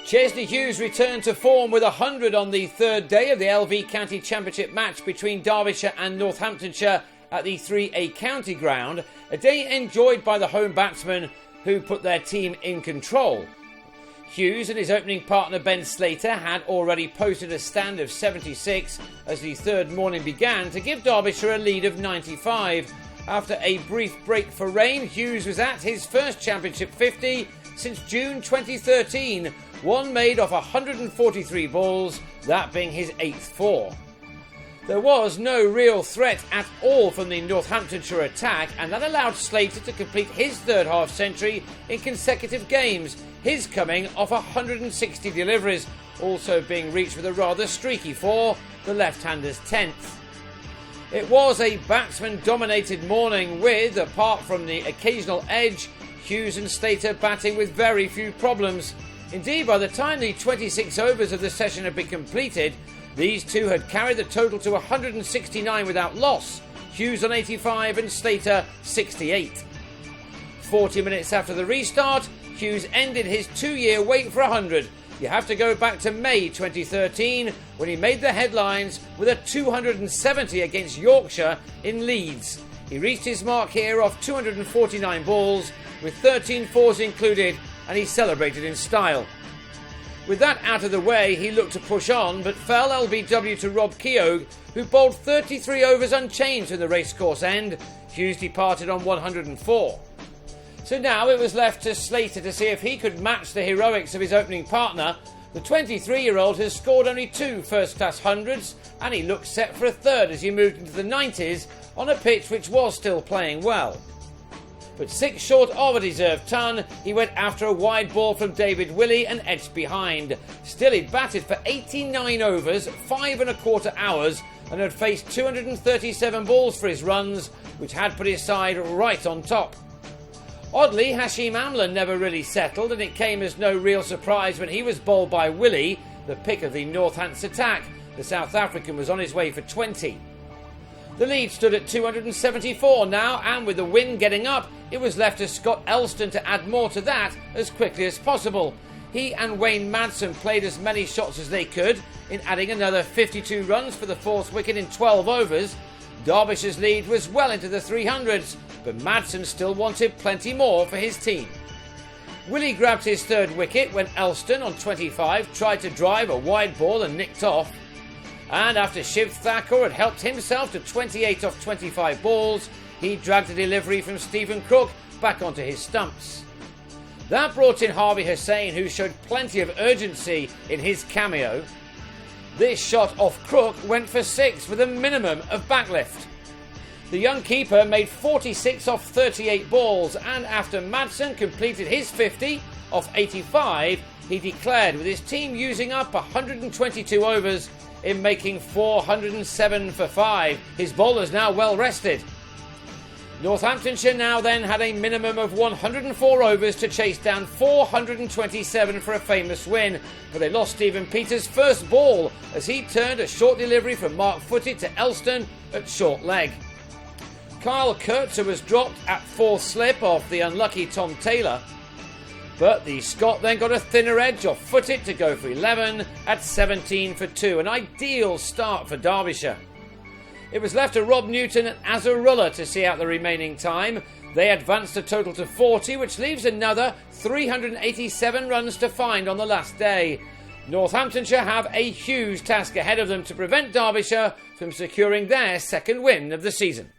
Chesney Hughes returned to form with 100 on the third day of the LV County Championship match between Derbyshire and Northamptonshire at the 3A County Ground, a day enjoyed by the home batsmen who put their team in control. Hughes and his opening partner Ben Slater had already posted a stand of 76 as the third morning began to give Derbyshire a lead of 95. After a brief break for rain, Hughes was at his first championship 50 since June 2013, one made off 143 balls, that being his 8th four. There was no real threat at all from the Northamptonshire attack, and that allowed Slater to complete his third half century in consecutive games, his coming off 160 deliveries, also being reached with a rather streaky four, the left-hander's 10th. It was a batsman-dominated morning with, apart from the occasional edge, Hughes and Slater batting with very few problems. Indeed, by the time the 26 overs of the session had been completed, these two had carried the total to 169 without loss, Hughes on 85 and Slater 68. 40 minutes after the restart, Hughes ended his 2-year wait for 100. You have to go back to May 2013 when he made the headlines with a 270 against Yorkshire in Leeds. He reached his mark here off 249 balls, with 13 fours included, and he celebrated in style. With that out of the way, he looked to push on, but fell LBW to Rob Keogh, who bowled 33 overs unchanged in the racecourse end. Hughes departed on 104. So now it was left to Slater to see if he could match the heroics of his opening partner. The 23-year-old has scored only 2 first-class hundreds, and he looked set for a third as he moved into the 90s on a pitch which was still playing well. But 6 short of a deserved ton, he went after a wide ball from David Willey and edged behind. Still, he'd batted for 89 overs, 5¼ hours, and had faced 237 balls for his runs, which had put his side right on top. Oddly, Hashim Amla never really settled, and it came as no real surprise when he was bowled by Willey, the pick of the Northants attack. The South African was on his way for 20. The lead stood at 274 now, and with the wind getting up, it was left to Scott Elston to add more to that as quickly as possible. He and Wayne Madsen played as many shots as they could, in adding another 52 runs for the 4th wicket in 12 overs. Derbyshire's lead was well into the 300s, but Madsen still wanted plenty more for his team. Willey grabbed his 3rd wicket when Elston, on 25, tried to drive a wide ball and nicked off. And after Shiv Thakur had helped himself to 28 off 25 balls, he dragged a delivery from Stephen Crook back onto his stumps. That brought in Harvey Hussain, who showed plenty of urgency in his cameo. This shot off Crook went for 6 with a minimum of backlift. The young keeper made 46 off 38 balls, and after Madsen completed his 50 off 85, he declared with his team using up 122 overs in making 407 for 5. His bowlers now well rested. Northamptonshire now then had a minimum of 104 overs to chase down 427 for a famous win, but they lost Stephen Peters' first ball as he turned a short delivery from Mark Footed to Elston at short leg. Kyle Kurtzer was dropped at 4th slip off the unlucky Tom Taylor, but the Scot then got a thinner edge off Footed to go for 11 at 17 for 2, an ideal start for Derbyshire. It was left to Rob Newton and Azarullah to see out the remaining time. They advanced a total to 40, which leaves another 387 runs to find on the last day. Northamptonshire have a huge task ahead of them to prevent Derbyshire from securing their 2nd win of the season.